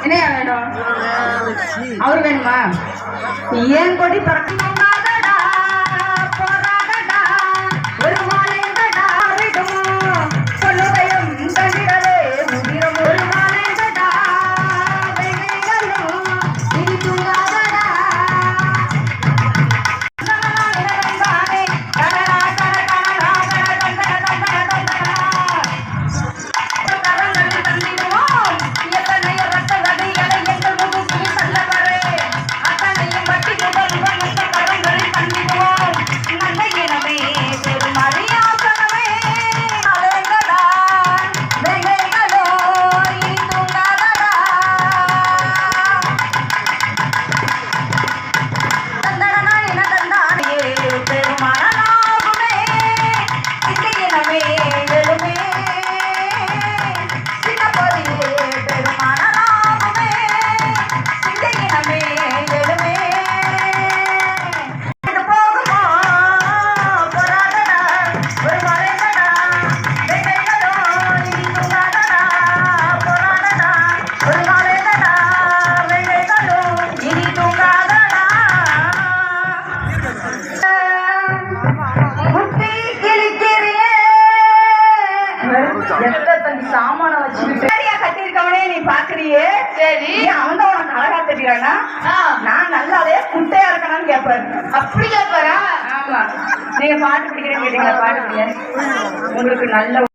என்னையா வேணும்? அவரு வேணுமா? ஏன் கொடி பறக்கணும் சாமான வச்சுக்கிட்டு கட்டிருக்கவனே நீ பாக்குறியே. சரி, அவன் தான் உனக்கு அழகா தெரியானா? நான் நல்லாவே குட்டையா இருக்கணும்னு கேட்பாரு. அப்படி கேட்பாரா? ஆமா. நீங்க பாட்டு பிடிக்கிறேன்னு கேட்டீங்களா? பாட்டு பிடிக்க உங்களுக்கு நல்ல